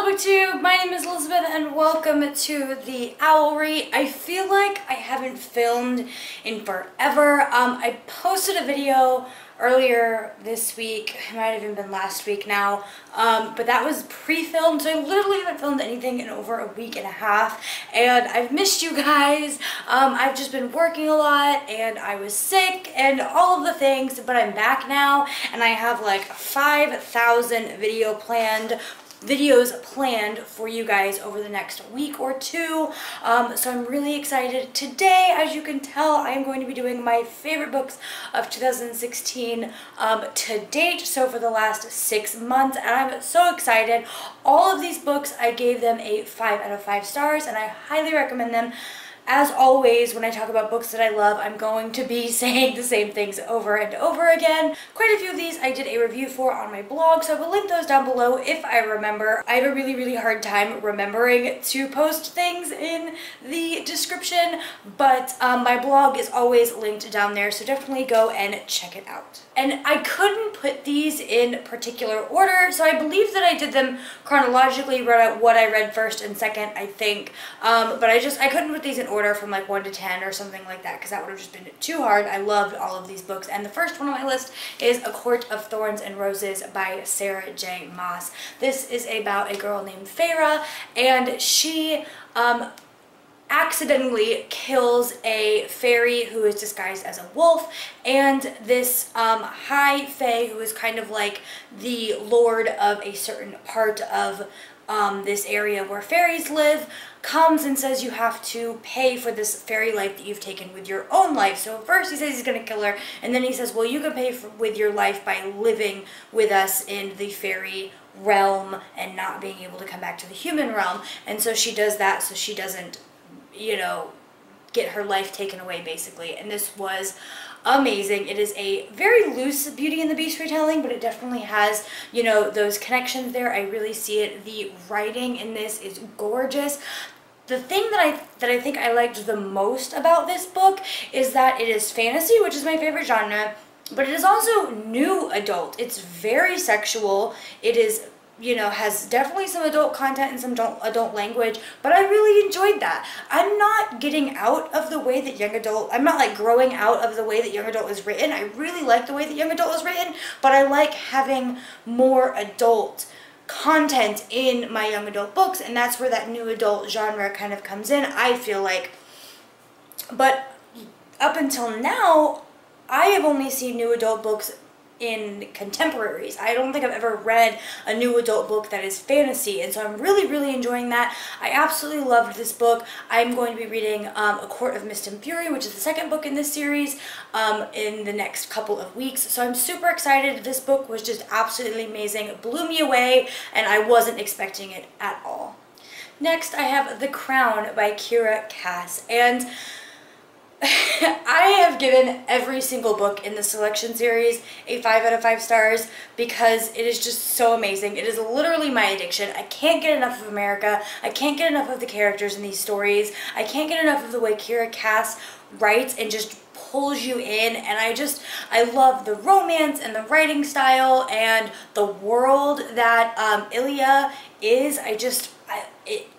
booktube, my name is Elizabeth and welcome to the Owlry. I feel like I haven't filmed in forever. I posted a video earlier this week, it might have even been last week now, but that was pre-filmed, so I literally haven't filmed anything in over a week and a half, and I've missed you guys. I've just been working a lot, and I was sick, and all of the things, but I'm back now, and I have like 5,000 videos planned for you guys over the next week or two, so I'm really excited. Today, as you can tell, I am going to be doing my favorite books of 2016 to date, so for the last 6 months, and I'm so excited. All of these books, I gave them a 5 out of 5 stars, and I highly recommend them. As always, when I talk about books that I love, I'm going to be saying the same things over and over again. Quite a few of these I did a review for on my blog, so I will link those down below if I remember. I have a really hard time remembering to post things in the description, but my blog is always linked down there, so definitely go and check it out. And I couldn't put these in particular order, so I believe that I did them chronologically, read out what I read first and second, I think, but I couldn't put these in order from like 1 to 10 or something like that, because that would have just been too hard. I loved all of these books, and the first one on my list is A Court of Thorns and Roses by Sarah J. Maas. This is about a girl named Feyre, and she accidentally kills a fairy who is disguised as a wolf, and this high fae, who is kind of like the lord of a certain part of this area where fairies live, comes and says you have to pay for this fairy life that you've taken with your own life. So first he says he's going to kill her, and then he says, well, you can pay with your life by living with us in the fairy realm and not being able to come back to the human realm. And so she does that so she doesn't, you know, get her life taken away, basically. And this was amazing. It is a very loose Beauty and the Beast retelling, but it definitely has, you know, those connections there. I really see it. The writing in this is gorgeous. The thing that I think I liked the most about this book is that it is fantasy, which is my favorite genre, but it is also new adult. It's very sexual. It is, you know, has definitely some adult content and some adult language, but I really enjoyed that. I'm not getting out of the way that young adult, I'm not like growing out of the way that young adult is written. I really like the way that young adult is written, but I like having more adult content in my young adult books, and that's where that new adult genre kind of comes in, I feel like. But up until now, I have only seen new adult books in contemporaries. I don't think I've ever read a new adult book that is fantasy, and so I'm really enjoying that. I absolutely loved this book. I'm going to be reading A Court of Mist and Fury, which is the second book in this series, in the next couple of weeks, so I'm super excited. This book was just absolutely amazing. It blew me away, and I wasn't expecting it at all. Next, I have The Crown by Kiera Cass, and I have given every single book in the selection series a 5 out of 5 stars because it is just so amazing. It is literally my addiction. I can't get enough of America. I can't get enough of the characters in these stories. I can't get enough of the way Kiera Cass writes and just pulls you in, and I love the romance and the writing style and the world that Ilya is.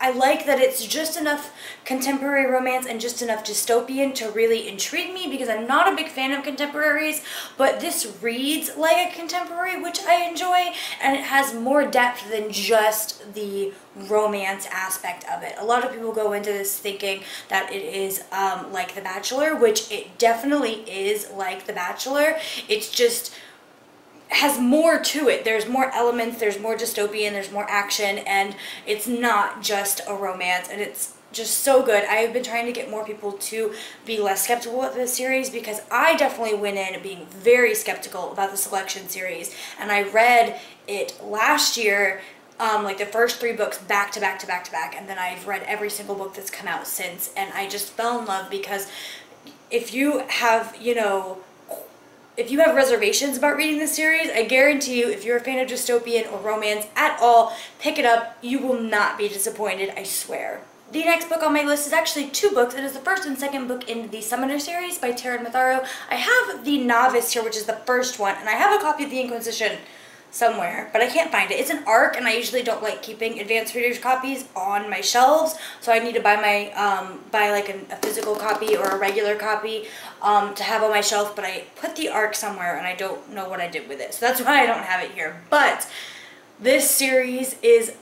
I like that it's just enough contemporary romance and just enough dystopian to really intrigue me, because I'm not a big fan of contemporaries, but this reads like a contemporary, which I enjoy, and it has more depth than just the romance aspect of it. A lot of people go into this thinking that it is like The Bachelor, which it definitely is like The Bachelor. It's just has more to it. There's more elements, there's more dystopian, there's more action, and it's not just a romance, and it's just so good. I have been trying to get more people to be less skeptical of this series, because I definitely went in being very skeptical about the selection series, and I read it last year, like the first 3 books back to back, and then I've read every single book that's come out since, and I just fell in love, because if you have, you know, if you have reservations about reading this series, I guarantee you, if you're a fan of dystopian or romance at all, pick it up. You will not be disappointed, I swear. The next book on my list is actually 2 books. It is the first and second book in the Summoner series by Taryn Matharu. I have The Novice here, which is the first one, and I have a copy of The Inquisition somewhere, but I can't find it. It's an ARC, and I usually don't like keeping advanced readers copies on my shelves, so I need to buy my buy like a physical copy or a regular copy to have on my shelf. But I put the ARC somewhere, and I don't know what I did with it, so that's why I don't have it here. But this series is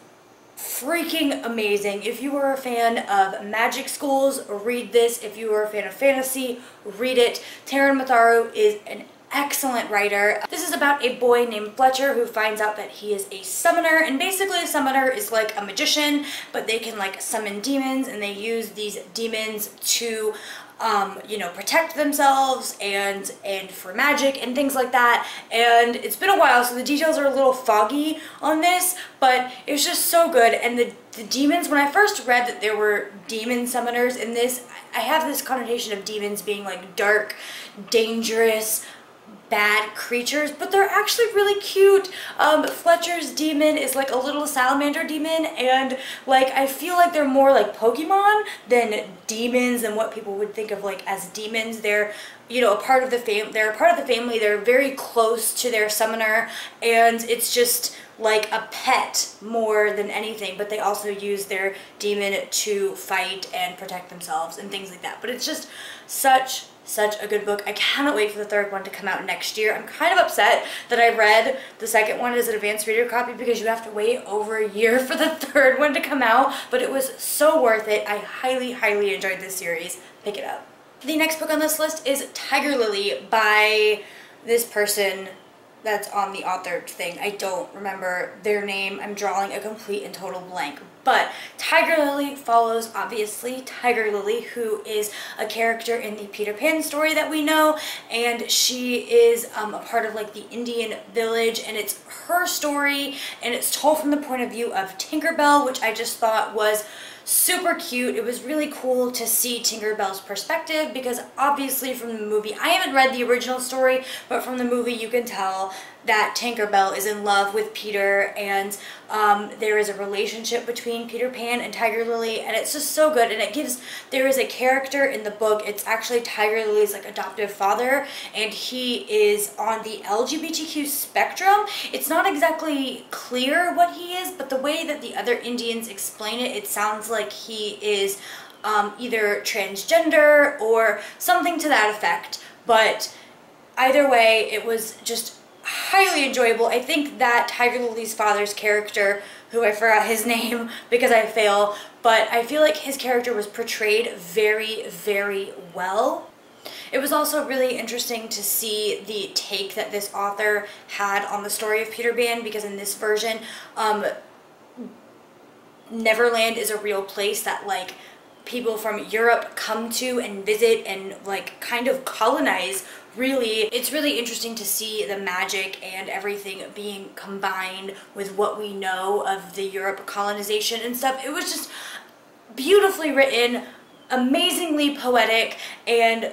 freaking amazing. If you are a fan of magic schools, read this. If you are a fan of fantasy, read it. Taran Matharu is an excellent writer. This is about a boy named Fletcher who finds out that he is a summoner, and basically a summoner is like a magician, but they can like summon demons, and they use these demons to you know, protect themselves and for magic and things like that. And it's been a while, so the details are a little foggy on this, but it was just so good. And the demons, when I first read that there were demon summoners in this, I have this connotation of demons being like dark, dangerous, bad creatures, but they're actually really cute. Fletcher's demon is like a little salamander demon, and like I feel like they're more like Pokemon than demons and what people would think of like as demons. They're, you know, a part of the they're a part of the family. They're very close to their summoner, and it's just like a pet more than anything, but they also use their demon to fight and protect themselves and things like that. But it's just such a good book. I cannot wait for the third one to come out next year. I'm kind of upset that I read the second one as an advanced reader copy because you have to wait over a year for the third one to come out, but it was so worth it. I highly enjoyed this series. Pick it up. The next book on this list is Tiger Lily by this person that's on the author thing. I don't remember their name. I'm drawing a complete and total blank. But Tiger Lily follows, obviously, Tiger Lily, who is a character in the Peter Pan story that we know, and she is a part of like the Indian village, and it's her story, and it's told from the point of view of Tinkerbell, which I just thought was super cute. It was really cool to see Tinkerbell's perspective because obviously from the movie, I haven't read the original story, but from the movie you can tell that Tinkerbell is in love with Peter, and there is a relationship between Peter Pan and Tiger Lily, and it's just so good. And it gives, there is a character in the book, it's actually Tiger Lily's like adoptive father, and he is on the LGBTQ spectrum. It's not exactly clear what he is, but the way that the other Indians explain it, it sounds like he is either transgender or something to that effect. But either way, it was just highly enjoyable. I think that Tiger Lily's father's character, who I forgot his name because I fail, but I feel like his character was portrayed very well. It was also really interesting to see the take that this author had on the story of Peter Pan, because in this version, Neverland is a real place that like people from Europe come to and visit and like kind of colonize. Really, it's really interesting to see the magic and everything being combined with what we know of the Europe colonization and stuff. It was just beautifully written, amazingly poetic, and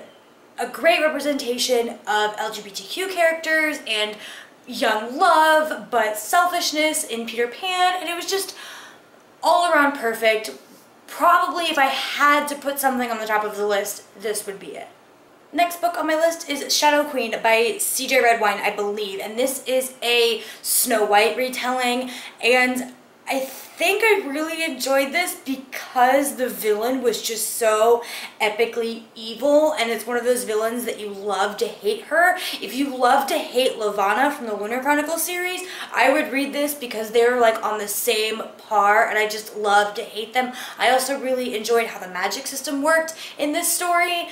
a great representation of LGBTQ characters and young love, but selfishness in Peter Pan, and it was just all around perfect. Probably if I had to put something on the top of the list, this would be it. Next book on my list is Shadow Queen by C.J. Redwine, I believe, and this is a Snow White retelling, and I think I really enjoyed this because the villain was just so epically evil, and it's one of those villains that you love to hate her. If you love to hate Lavanna from the Lunar Chronicle series, I would read this because they're like on the same par, and I just love to hate them. I also really enjoyed how the magic system worked in this story.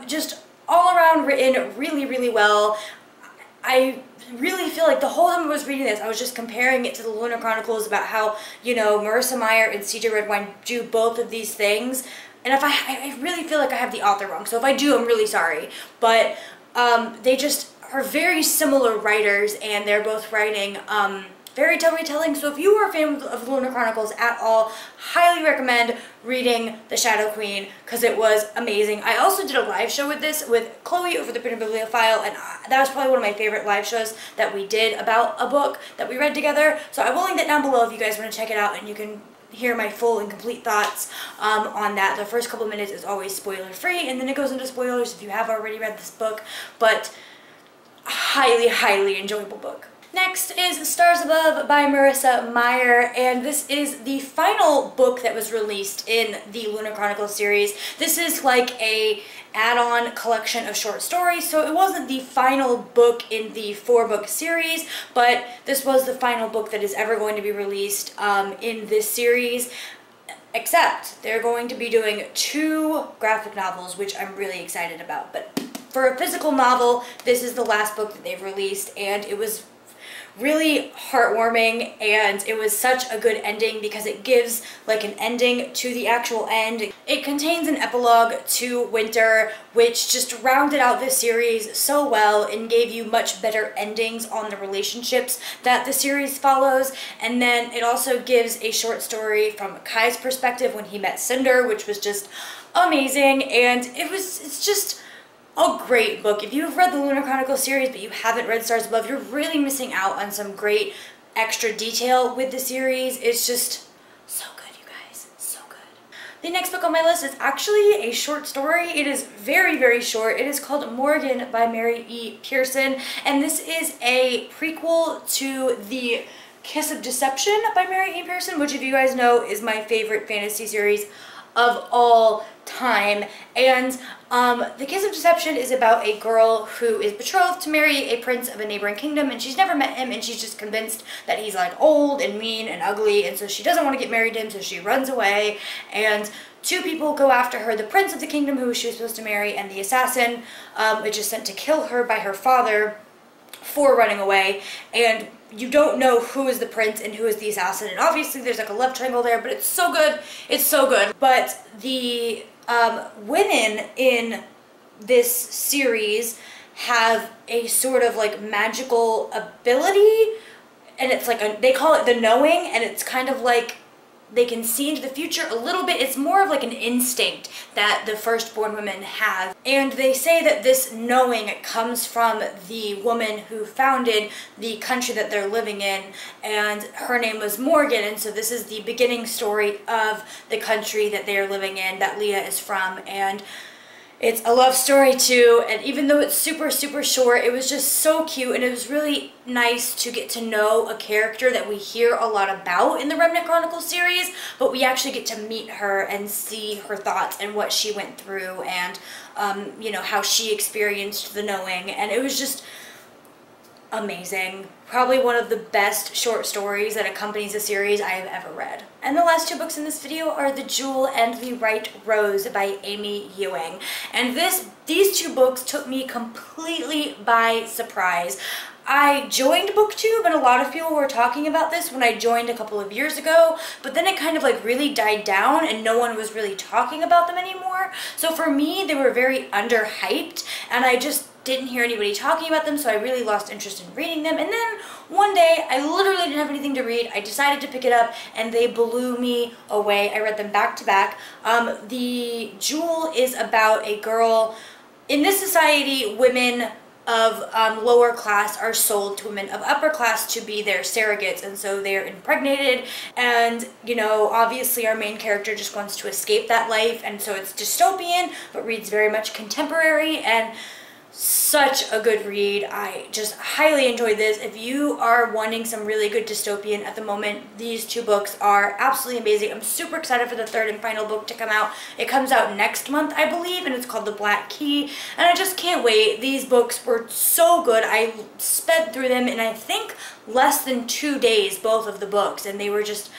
Just all around written really well. I really feel like the whole time I was reading this, I was just comparing it to the Lunar Chronicles about how, you know, Marissa Meyer and C.J. Redwine do both of these things. And if I really feel like I have the author wrong, so if I do, I'm really sorry. But they just are very similar writers, and they're both writing fairy tale retelling. So if you are a fan of the Lunar Chronicles at all, highly recommend reading The Shadow Queen because it was amazing. I also did a live show with this with Chloe over the Bitter Bibliophile, and that was probably one of my favorite live shows that we did about a book that we read together. So I will link that down below if you guys want to check it out, and you can hear my full and complete thoughts on that. The first couple minutes is always spoiler free, and then it goes into spoilers if you have already read this book, but highly enjoyable book. Next is Stars Above by Marissa Meyer, and this is the final book that was released in the Lunar Chronicles series. This is like a add-on collection of short stories, so it wasn't the final book in the 4-book series, but this was the final book that is ever going to be released in this series. Except they're going to be doing 2 graphic novels, which I'm really excited about. But for a physical novel, this is the last book that they've released, and it was really heartwarming, and it was such a good ending because it gives like an ending to the actual end. It contains an epilogue to Winter, which just rounded out this series so well and gave you much better endings on the relationships that the series follows. And then it also gives a short story from Kai's perspective when he met Cinder, which was just amazing, and it's just a great book. If you've read the Lunar Chronicles series but you haven't read Stars Above, you're really missing out on some great extra detail with the series. It's just so good, you guys. So good. The next book on my list is actually a short story. It is very, very short. It is called Morgan by Mary E. Pearson, and this is a prequel to the Kiss of Deception by Mary E. Pearson, which, if you guys know, is my favorite fantasy series of all time. And the Kiss of Deception is about a girl who is betrothed to marry a prince of a neighboring kingdom, and she's never met him, and she's just convinced that he's like old and mean and ugly, and so she doesn't want to get married to him, so she runs away, and 2 people go after her: the prince of the kingdom who she was supposed to marry, and the assassin which is sent to kill her by her father for running away. And you don't know who is the prince and who is the assassin, and obviously there's like a love triangle there, but it's so good. It's so good. But the women in this series have a sort of like magical ability, and it's like they call it the knowing, and it's kind of like they can see into the future a little bit. It's more of like an instinct that the firstborn women have. And they say that this knowing comes from the woman who founded the country that they're living in, and her name was Morgan, and so this is the beginning story of the country that they are living in, that Leah is from. And it's a love story too, and even though it's super, super short, it was just so cute, and it was really nice to get to know a character that we hear a lot about in the Remnant Chronicles series, but we actually get to meet her and see her thoughts and what she went through, and you know, how she experienced the knowing, and it was just amazing. Probably one of the best short stories that accompanies a series I have ever read. And the last 2 books in this video are The Jewel and the Right Rose by Amy Ewing. And these 2 books took me completely by surprise. I joined BookTube, and a lot of people were talking about this when I joined a couple of years ago, but then it kind of like really died down and no one was really talking about them anymore. So for me, they were very underhyped, and I just didn't hear anybody talking about them, so I really lost interest in reading them. And then one day, I literally didn't have anything to read. I decided to pick it up, and they blew me away. I read them back to back. The Jewel is about a girl. In this society, women of lower class are sold to women of upper class to be their surrogates, and so they're impregnated, and you know, obviously our main character just wants to escape that life, and so it's dystopian but reads very much contemporary, and such a good read. I just highly enjoyed this. If you are wanting some really good dystopian at the moment, these 2 books are absolutely amazing. I'm super excited for the 3rd and final book to come out. It comes out next month, I believe, and it's called The Black Key, and I just can't wait. These books were so good. I sped through them in I think less than 2 days, both of the books, and they were just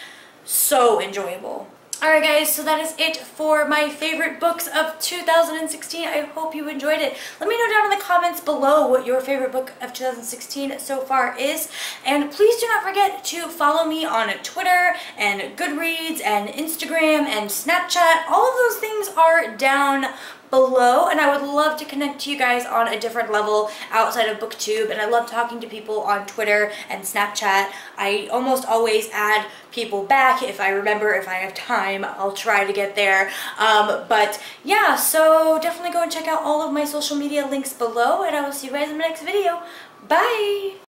so enjoyable. Alright guys, so that is it for my favorite books of 2016. I hope you enjoyed it. Let me know down in the comments below what your favorite book of 2016 so far is. And please do not forget to follow me on Twitter and Goodreads and Instagram and Snapchat. All of those things are down below, and I would love to connect to you guys on a different level outside of BookTube, and I love talking to people on Twitter and Snapchat. I almost always add people back if I remember. If I have time, I'll try to get there. But yeah, so definitely go and check out all of my social media links below, and I will see you guys in the next video. Bye!